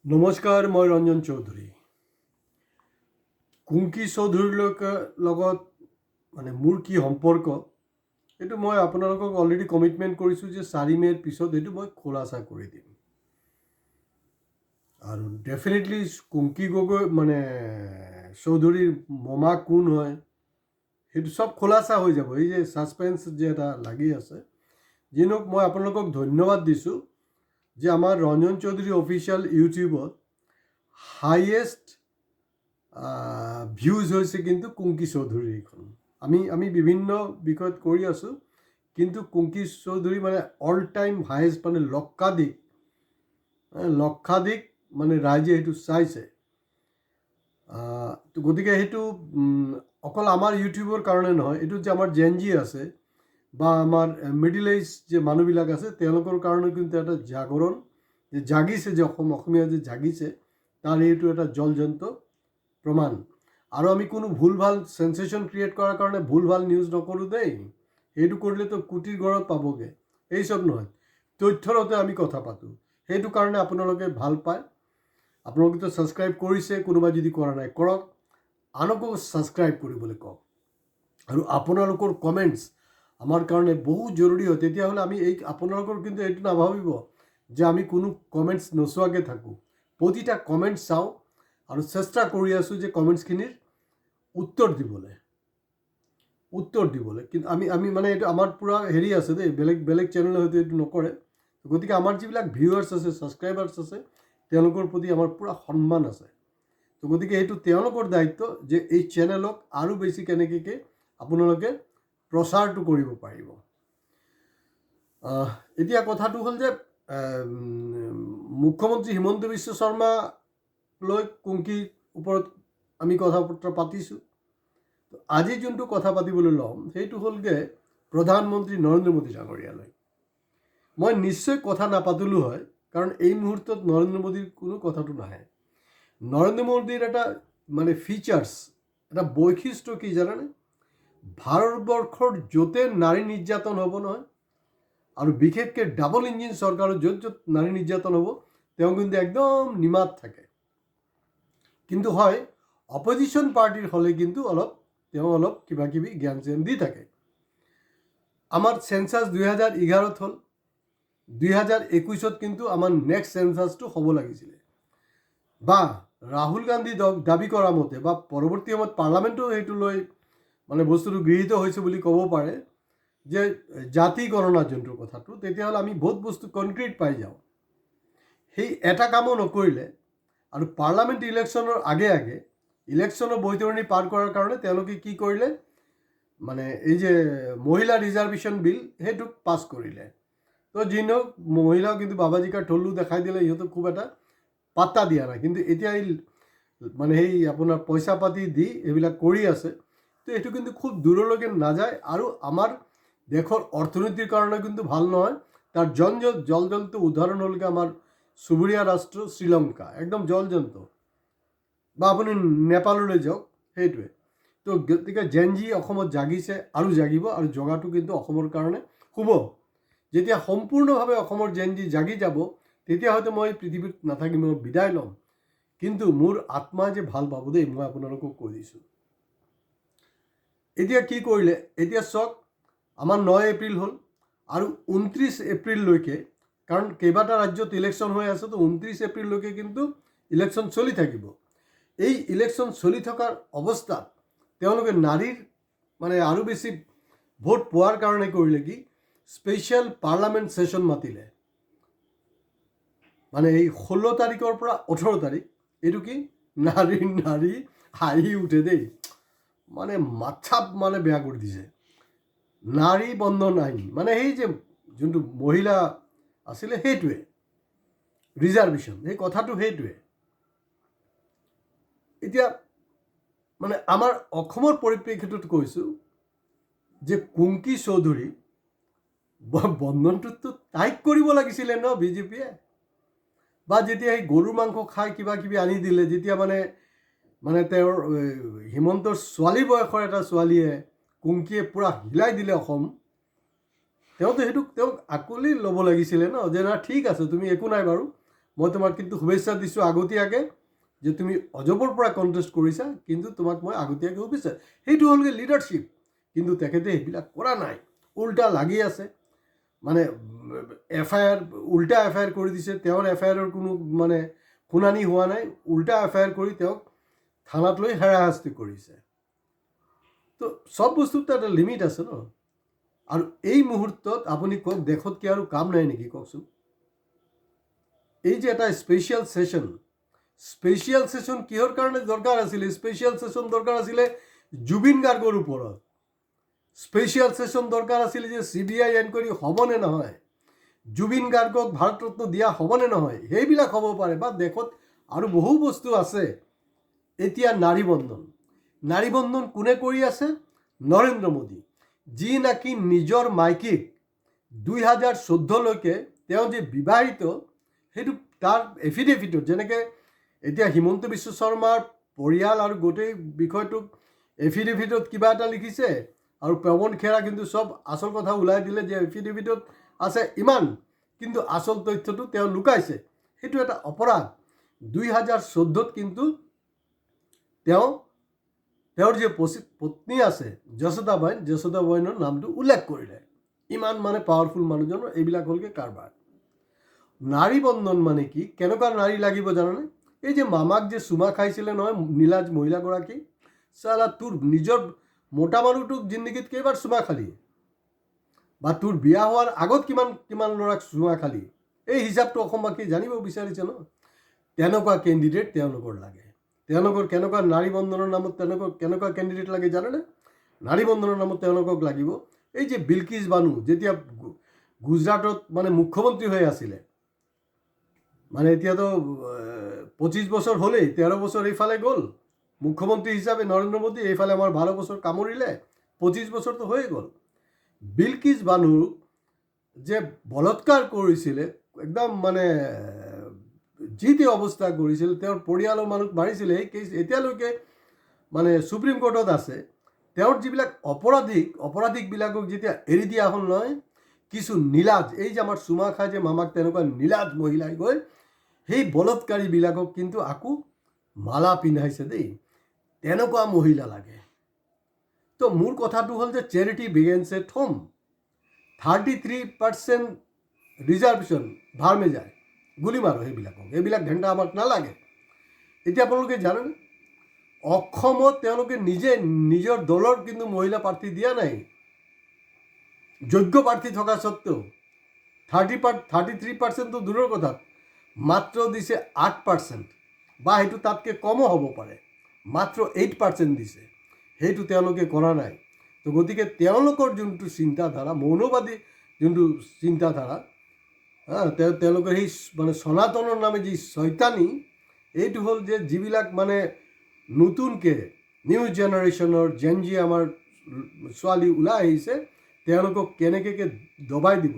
নমস্কাৰ, মই ৰঞ্জন চৌধুৰী। কুংকি চৌধুৰীৰ লগত মানে মোৰ কি সম্পৰ্ক এইটো মই আপোনালোকক অলৰেডি কমিটমেণ্ট কৰিছোঁ যে 4 মে'ৰ পিছত এইটো মই খোলাচা কৰি দিম। আৰু ডেফিনেটলি কুংকি গগৈ মানে চৌধুৰীৰ মমা কোন হয় সেইটো চব খোলাচা হৈ যাব। এই যে ছাছপেন্স যে এটা লাগি আছে, যি নহওক মই আপোনালোকক ধন্যবাদ দিছোঁ যে আমাৰ ৰঞ্জন চৌধুৰী অফিচিয়েল ইউটিউবত হাইয়েষ্ট ভিউজ হৈছে কিন্তু কুংকি চৌধুৰীৰ এইখন। আমি বিভিন্ন বিষয়ত কৰি আছোঁ, কিন্তু কুংকি চৌধুৰী মানে অল টাইম হাইয়েষ্ট, মানে লক্ষাধিক মানে ৰাইজে সেইটো চাইছে। গতিকে সেইটো অকল আমাৰ ইউটিউবৰ কাৰণে নহয়, এইটো যে আমাৰ জেনজি আছে বা আমাৰ মিডিল এইজ যে মানুহবিলাক আছে তেওঁলোকৰ কাৰণে কিন্তু এটা জাগৰণ যে জাগিছে, যে অসমীয়া যে জাগিছে তাৰ এইটো এটা জলজন্ত প্ৰমাণ। আৰু আমি কোনো ভুল ভাল সেন্সেশ্যন ক্ৰিয়েট কৰাৰ কাৰণে ভুল ভাল নিউজ নকৰোঁ দেই। সেইটো কৰিলেতো কোটিৰ ঘৰত পাবগৈ, এইচব নহয়, তথ্যৰতে আমি কথা পাতোঁ। সেইটো কাৰণে আপোনালোকে ভাল পায়। আপোনালোকেতো ছাবস্ক্ৰাইব কৰিছে, কোনোবাই যদি কৰা নাই কৰক, আনকো ছাবস্ক্ৰাইব কৰিবলৈ কওক। আৰু আপোনালোকৰ কমেণ্টছ আমাৰ কাৰণে বহুত জৰুৰী হয়। তেতিয়াহ'লে আমি আপোনালোকৰ কিন্তু এইটো নাভাবিব যে আমি কোনো কমেণ্টছ নোচোৱাকৈ থাকোঁ। প্ৰতিটা কমেণ্টছ চাওঁ আৰু চেষ্টা কৰি আছোঁ যে কমেণ্টছখিনিৰ উত্তৰ দিবলৈ। কিন্তু আমি মানে এইটো আমাৰ পূৰা হেৰি আছে দেই, বেলেগ চেনেলে হয়তো এইটো নকৰে। গতিকে আমাৰ যিবিলাক ভিউৱাৰ্ছ আছে, ছাবস্ক্ৰাইবাৰ্ছ আছে, তেওঁলোকৰ প্ৰতি আমাৰ পূৰা সন্মান আছে। তো গতিকে এইটো তেওঁলোকৰ দায়িত্ব যে এই চেনেলক আৰু বেছি কেনেকৈ আপোনালোকে প্ৰচাৰটো কৰিব পাৰিব। এতিয়া কথাটো হ'ল যে মুখ্যমন্ত্ৰী হিমন্ত বিশ্ব শৰ্মা লৈ কুংকিৰ ওপৰত আমি কথা বতৰা পাতিছোঁ। আজি যোনটো কথা পাতিবলৈ ল'ম সেইটো হ'লগৈ প্ৰধানমন্ত্ৰী নৰেন্দ্ৰ মোদী ডাঙৰীয়ালৈ। মই নিশ্চয় কথা নাপাতিলোঁ হয়, কাৰণ এই মুহূৰ্তত নৰেন্দ্ৰ মোদীৰ কোনো কথাটো নাহে। নৰেন্দ্ৰ মোদীৰ এটা মানে ফিচাৰ্ছ, এটা বৈশিষ্ট্য কি জানেনে? ভাৰতবৰ্ষৰ য'তে নাৰী নিৰ্যাতন হ'ব নহয়, আৰু বিশেষকৈ ডাবল ইঞ্জিন চৰকাৰৰ য'ত নাৰী নিৰ্যাতন হ'ব, তেওঁ কিন্তু একদম নিমাত থাকে। কিন্তু হয় অপজিশ্যন পাৰ্টিৰ হ'লে কিন্তু তেওঁ অলপ কিবা কিবি জ্ঞান চ্যান দি থাকে। আমাৰ চেঞ্চাছ 2011 হ'ল, 2021 কিন্তু আমাৰ নেক্সট চেঞ্চাছটো হ'ব লাগিছিলে। বা ৰাহুল গান্ধী দাবী কৰা মতে বা পৰৱৰ্তী সময়ত পাৰ্লামেণ্টো সেইটো লৈ মানে বস্তুটো গৃহীত হৈছে বুলি ক'ব পাৰে যে জাতি গণনা যোনটো কথাটো, তেতিয়াহ'লে আমি বহুত বস্তু কনক্ৰিট পাই যাওঁ। সেই এটা কামো নকৰিলে, আৰু পাৰ্লামেণ্ট ইলেকশ্যনৰ আগে ইলেকশ্যনৰ বৈতৰণি পাৰ কৰাৰ কাৰণে তেওঁলোকে কি কৰিলে, মানে এই যে মহিলা ৰিজাৰ্ভেশ্যন বিল সেইটোক পাছ কৰিলে। তো যি নহওক মহিলাও কিন্তু বাবাজিকাৰ ঠল্লু দেখাই দিলে, ইহঁতক খুব এটা পাত্তা দিয়া নাই। কিন্তু এতিয়া মানে সেই আপোনাৰ পইচা পাতি দি এইবিলাক কৰি আছে। তো এইটো কিন্তু খুব দূৰলৈকে নাযায়, আৰু আমাৰ দেশৰ অৰ্থনীতিৰ কাৰণে কিন্তু ভাল নহয়। তাৰ জলজন্ত উদাহৰণ হ'লগৈ আমাৰ চুবুৰীয়া ৰাষ্ট্ৰ শ্ৰীলংকা, একদম জলজন্ত। বা আপুনি নেপাললৈ যাওক, সেইটোৱে। তো গতিকে জেনজি অসমত জাগিছে আৰু জাগিব, আৰু জগাটো কিন্তু অসমৰ কাৰণে শুভ। যেতিয়া সম্পূৰ্ণভাৱে অসমৰ জেনজি জাগি যাব, তেতিয়া হয়তো মই পৃথিৱীত নাথাকিম, মই বিদায় ল'ম। কিন্তু মোৰ আত্মাই যে ভাল পাব দেই, মই আপোনালোকক কৈ দিছোঁ। এতিয়া কি কৰিলে, এতিয়া চাওক আমাৰ 9 এপ্ৰিল হ'ল, আৰু 29 এপ্ৰিললৈকে, কাৰণ কেইবাটা ৰাজ্যত ইলেকশ্যন হৈ আছে, তো 29 এপ্ৰিললৈকে কিন্তু ইলেকশ্যন চলি থাকিব। এই ইলেকশ্যন চলি থকাৰ অৱস্থাত তেওঁলোকে নাৰীৰ মানে আৰু বেছি ভোট পোৱাৰ কাৰণে কৰিলে কি, স্পেচিয়েল পাৰ্লামেণ্ট ছেশ্যন মাতিলে। মানে এই 16 তাৰিখৰ পৰা 18 তাৰিখ, এইটো কি নাৰী হাঁহি উঠে দেই, মানে মাথাত মানে বেয়া কৰি দিছে। নাৰী বন্ধন আইন, মানে সেই যে যোনটো মহিলা আছিলে সেইটোৱে ৰিজাৰ্ভেশ্যন, সেই কথাটো সেইটোৱে। এতিয়া মানে আমাৰ অসমৰ পৰিপ্ৰেক্ষিতত কৈছোঁ যে কুংকি চৌধুৰী বন্ধনটোতো তাইক কৰিব লাগিছিলে ন বিজেপিয়ে। বা যেতিয়া সেই গৰুৰ মাংস খাই কিবা কিবি আনি দিলে, যেতিয়া মানে তেওঁৰ হিমন্তৰ ছোৱালী বয়সৰ এটা ছোৱালীয়ে কুংকিয়ে পূৰা হিলাই দিলে অসম, তেওঁক আকোৱালি ল'ব লাগিছিলে ন, যে না ঠিক আছে তুমি একো নাই বাৰু, মই তোমাক কিন্তু শুভেচ্ছা দিছোঁ আগতীয়াকৈ যে তুমি অজপৰ পৰা কণ্টেষ্ট কৰিছা, কিন্তু তোমাক মই আগতীয়াকৈ শুভেচ্ছা। সেইটো হ'লগৈ লিডাৰশ্বিপ। কিন্তু তেখেতে সেইবিলাক কৰা নাই, উল্টা লাগি আছে। মানে FIR উল্টা FIR কৰি দিছে, তেওঁৰ FIRৰ কোনো মানে শুনানি হোৱা নাই, উল্টা FIR কৰি তেওঁক থানাত লৈ হাৰাশাস্তি কৰিছে। তো চব বস্তুত এটা লিমিট আছে ন। আৰু এই মুহূৰ্তত আপুনি কওক, দেশত কি আৰু কাম নাই নেকি কওকচোন? এই যে এটা স্পেচিয়েল ছেশ্যন কিহৰ কাৰণে দৰকাৰ আছিলে? স্পেচিয়েল ছেশ্যন দৰকাৰ আছিলে জুবিন গাৰ্গৰ ওপৰত। স্পেচিয়েল ছেশ্যন দৰকাৰ আছিলে যে CBI এনকুৱাৰী হ'বনে নহয়, জুবিন গাৰ্গক ভাৰতৰত্ন দিয়া হ'বনে নহয়, সেইবিলাক হ'ব পাৰে। বা দেশত আৰু বহু বস্তু আছে। এতিয়া নাৰী বন্ধন কোনে কৰি আছে? নৰেন্দ্ৰ মোদী, যি নাকি নিজৰ মাইকীক 2014লৈকে তেওঁ যে বিবাহিত, সেইটো তাৰ এফিডেভিটত, যেনেকৈ এতিয়া হিমন্ত বিশ্ব শৰ্মাৰ পৰিয়াল আৰু গোটেই বিষয়টোক এফিডেভিটত কিবা এটা লিখিছে, আৰু পৱন খেৰা কিন্তু চব আচল কথা ওলাই দিলে যে এফিডেভিটত আছে ইমান, কিন্তু আচল তথ্যটো তেওঁ লুকাইছে। সেইটো এটা অপৰাধ। 2014ত কিন্তু তেওঁৰ যে পত্নী আছে যশোদাবইনৰ নামটো উল্লেখ কৰিলে। ইমান মানে পাৱাৰফুল মানুহজনৰ এইবিলাক হ'লগৈ কাৰবাৰ। নাৰী বন্ধন মানে কি? কেনেকুৱা নাৰী লাগিব জানানে? এই যে মামাক যে চুমা খাইছিলে নহয় নীলাজ মহিলাগৰাকী, চালা তোৰ নিজৰ মোটা মানুহটোক জিন্দগীত কেইবাৰ চুমা খালি, বা তোৰ বিয়া হোৱাৰ আগত কিমান ল'ৰাক চুমা খালি, এই হিচাপটো অসমবাসীয়ে জানিব বিচাৰিছে ন। তেনেকুৱা কেণ্ডিডেট তেওঁলোকৰ লাগে। তেওঁলোকৰ কেনেকুৱা নাৰী বন্ধনৰ নামত কেনেকুৱা কেণ্ডিডেট লাগে জানেনে? নাৰী বন্ধনৰ নামত তেওঁলোকক লাগিব এই যে বিলকিছ বানু, যেতিয়া গুজৰাটত মানে মুখ্যমন্ত্ৰী হৈ আছিলে, মানে এতিয়াতো 25 বছৰ হ'লেই, 13 বছৰ এইফালে গ'ল মুখ্যমন্ত্ৰী হিচাপে নৰেন্দ্ৰ মোদী, এইফালে আমাৰ 12 বছৰ কামুৰিলে, 25 বছৰটো হৈয়ে গ'ল। বিলকিছ বানুক যে বলৎকাৰ কৰিছিলে, একদম মানে যি টি অৱস্থা কৰিছিল, তেওঁৰ পৰিয়ালৰ মানুহ মাৰিছিলে, এই কেছ এতিয়ালৈকে মানে সুপ্ৰিম কোৰ্টত আছে। তেওঁৰ যিবিলাক অপৰাধীকবিলাকক যেতিয়া এৰি দিয়া হ'ল নহয়, কিছু নীলাজ, এই যে আমাৰ চুমা খাই যে মামাক তেনেকুৱা নীলাজ মহিলাই গৈ সেই বলৎকাৰীবিলাকক কিন্তু আকৌ মালা পিন্ধাইছে দেই। তেনেকুৱা মহিলা লাগে। তো মোৰ কথাটো হ'ল যে charity begins at home. 33% reservation ভাৰমে যায়, গুলি মাৰো এইবিলাক ঘণ্টা আমাক নালাগে। এতিয়া আপোনালোকে জানেনে, অসমত তেওঁলোকে নিজৰ দলৰ কিন্তু মহিলা প্ৰাৰ্থী দিয়া নাই, যোগ্য প্ৰাৰ্থী থকা স্বত্বেও। 33%টো দূৰৰ কথা, মাত্ৰ দিছে 8%, বা সেইটো তাতকৈ কমো হ'ব পাৰে, মাত্ৰ 8% দিছে। সেইটো তেওঁলোকে কৰা নাই। তো গতিকে তেওঁলোকৰ যোনটো চিন্তাধাৰা, মৌনবাদী যোনটো চিন্তাধাৰা, তেওঁলোকৰ সেই মানে সনাতনৰ নামে যি চৈতানী, এইটো হ'ল যে যিবিলাক মানে নতুনকৈ নিউ জেনেৰেশ্যনৰ জেনজি আমাৰ ছোৱালী ওলাই আহিছে, তেওঁলোকক কেনেকৈ দবাই দিব,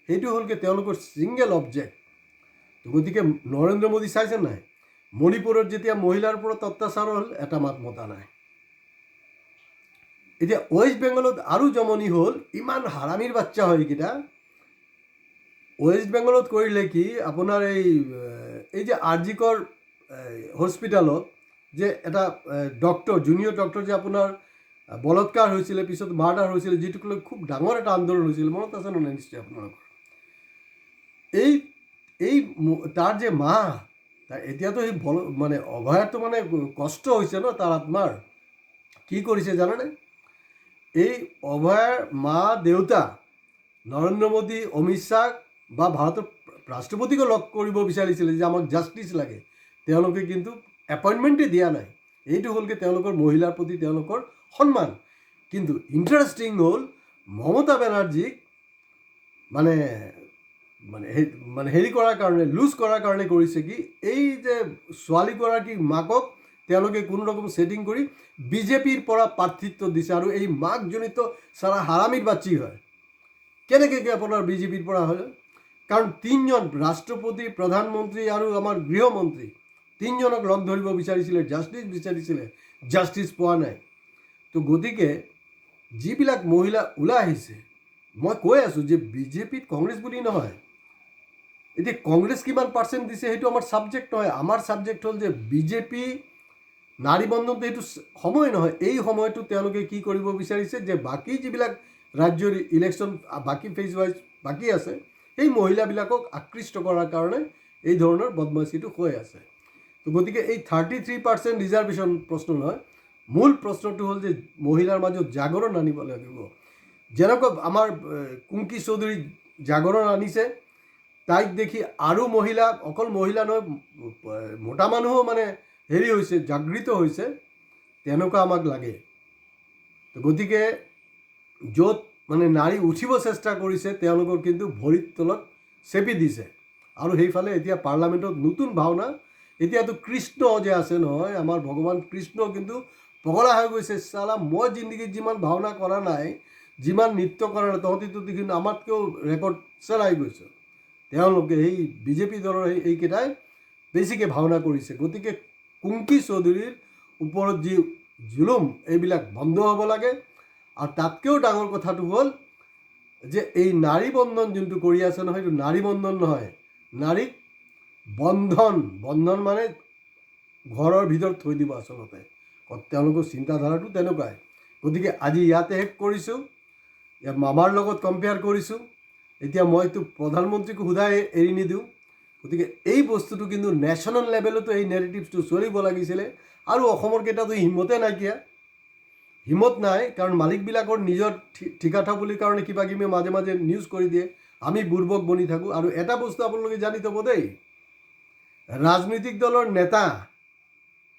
সেইটো হ'লগৈ তেওঁলোকৰ ছিংগল অবজেক্ট। গতিকে নৰেন্দ্ৰ মোদী চাইছে নাই, মণিপুৰত যেতিয়া মহিলাৰ ওপৰত অত্যাচাৰ হ'ল, এটা মাত মতা নাই। এতিয়া ৱেষ্ট বেংগলত আৰু জমনি হ'ল, ইমান হাৰামীৰ বাচ্চা হয় এইকেইটা। ৱেষ্ট বেংগলত কৰিলে কি, আপোনাৰ এই যে আৰজিকৰ হস্পিটেলত যে এটা ডক্টৰ, জুনিয়ৰ ডক্টৰ যে আপোনাৰ বলৎকাৰ হৈছিলে, পিছত মাৰ্ডাৰ হৈছিলে, যিটোক লৈ খুব ডাঙৰ এটা আন্দোলন হৈছিল, মনত আছে নে নাই নিশ্চয় আপোনালোকৰ? এই তাৰ যে মা, এতিয়াতো সেই মানে অভয়াৰটো মানে কষ্ট হৈছে ন তাৰ আত্মাৰ। কি কৰিছে জানেনে? এই অভয়াৰ মা দেউতা নৰেন্দ্ৰ মোদী, অমিত শ্বাহ বা ভাৰতৰ ৰাষ্ট্ৰপতিকো লগ কৰিব বিচাৰিছিলে যে আমাক জাষ্টিছ লাগে, তেওঁলোকে কিন্তু এপইণ্টমেণ্টেই দিয়া নাই। এইটো হ'লগৈ তেওঁলোকৰ মহিলাৰ প্ৰতি তেওঁলোকৰ সন্মান। কিন্তু ইণ্টাৰেষ্টিং হ'ল, মমতা বেনাৰ্জীক মানে হেৰি কৰাৰ কাৰণে, লুজ কৰাৰ কাৰণে কৰিছে কি, এই যে ছোৱালীগৰাকীৰ মাকক তেওঁলোকে কোনো ৰকম ছেটিং কৰি বিজেপিৰ পৰা প্ৰাৰ্থিত্ব দিছে। আৰু এই মাকজনীতো চাৰা হাৰামীৰ বাচ্চি হয়। কেনেকৈ আপোনাৰ বিজেপিৰ পৰা হয়? কাৰণ 3জন ৰাষ্ট্ৰপতি, প্ৰধানমন্ত্ৰী আৰু আমাৰ গৃহমন্ত্ৰী, 3জনক লগ ধৰিব বিচাৰিছিলে, জাষ্টিছ পোৱা নাই। তো গতিকে যিবিলাক মহিলা ওলাই আহিছে, মই কৈ আছোঁ যে বিজেপিত কংগ্ৰেছ বুলি নহয়, এতিয়া কংগ্ৰেছ কিমান পাৰ্চেণ্ট দিছে সেইটো আমাৰ ছাবজেক্ট নহয়। আমাৰ ছাবজেক্ট হ'ল যে বিজেপি নাৰী বন্ধনটো এইটো সময় নহয়। এই সময়টো তেওঁলোকে কি কৰিব বিচাৰিছে যে বাকী যিবিলাক ৰাজ্যৰ ইলেকশ্যন বাকী ফেজ ৱাইজ বাকী আছে সেই মহিলাবিলাকক আকৃষ্ট কৰাৰ কাৰণে এই ধৰণৰ বদমাচিটো হৈ আছে। তো গতিকে এই 33% ৰিজাৰ্ভেশ্যন প্ৰশ্ন নহয়, মূল প্ৰশ্নটো হ'ল যে মহিলাৰ মাজত জাগৰণ আনিব লাগিব। যেনেকৈ আমাৰ কুংকি চৌধুৰী জাগৰণ আনিছে, তাইক দেখি আৰু মহিলা, অকল মহিলা নহয় মতা মানুহো মানে হেৰি হৈছে, জাগৃত হৈছে, তেনেকুৱা আমাক লাগে। তো গতিকে য'ত মানে নাৰী উঠিব চেষ্টা কৰিছে তেওঁলোকৰ কিন্তু ভৰিৰ তলত চেপি দিছে। আৰু সেইফালে এতিয়া পাৰ্লামেণ্টত নতুন ভাওনা, এতিয়াতো কৃষ্ণ যে আছে নহয়, আমাৰ ভগৱান কৃষ্ণ কিন্তু পগলা হৈ গৈছে। চালা মই জিন্দগীত যিমান ভাওনা কৰা নাই, যিমান নৃত্য কৰা নাই, তহঁতিতো কিন্তু আমাতকৈও ৰেকৰ্ড চেলাই গৈছে। তেওঁলোকে এই বিজেপি দলৰ এইকেইটাই বেছিকৈ ভাওনা কৰিছে। গতিকে কুংকি চৌধুৰীৰ ওপৰত যি জুলুম এইবিলাক বন্ধ হ'ব লাগে। আৰু তাতকৈও ডাঙৰ কথাটো হ'ল যে এই নাৰী বন্ধন যোনটো কৰি আছে নহয়, সেইটো নাৰী বন্ধন নহয়, নাৰীক বন্ধন। বন্ধন মানে ঘৰৰ ভিতৰত থৈ দিব আচলতে। তেওঁলোকৰ চিন্তাধাৰাটো তেনেকুৱাই। গতিকে আজি ইয়াতে শেষ কৰিছোঁ, মামাৰ লগত কম্পেয়াৰ কৰিছোঁ। এতিয়া মইতো প্ৰধানমন্ত্ৰীকো সোধাই এৰি নিদিওঁ। গতিকে এই বস্তুটো কিন্তু নেশ্যনেল লেভেলতো এই নেৰেটিভছটো চলিব লাগিছিলে। আৰু অসমৰ কেইটাতো হিম্মতে নাইকিয়া, হিম্মত নাই, কাৰণ মালিকবিলাকৰ নিজৰ ঠিকা থা বুলি কাৰণে কিবা কিবি মাজে মাজে নিউজ কৰি দিয়ে, আমি বুৰ্বক বনি থাকোঁ। আৰু এটা বস্তু আপোনালোকে জানি থ'ব দেই, ৰাজনৈতিক দলৰ নেতা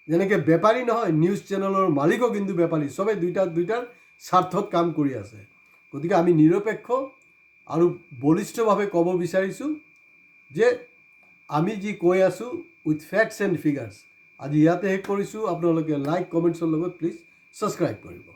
যেনেকৈ বেপাৰী নহয়, নিউজ চেনেলৰ মালিকো কিন্তু বেপাৰী। চবেই দুইটাৰ স্বাৰ্থত কাম কৰি আছে। গতিকে আমি নিৰপেক্ষ আৰু বলিষ্ঠভাৱে ক'ব বিচাৰিছোঁ যে আমি যি কৈ আছোঁ উইথ ফেক্টছ এণ্ড ফিগাৰ্ছ। আজি ইয়াতে শেষ কৰিছোঁ। আপোনালোকে লাইক কমেণ্টছৰ লগত প্লিজ ছাবস্ক্ৰাইব কৰিব।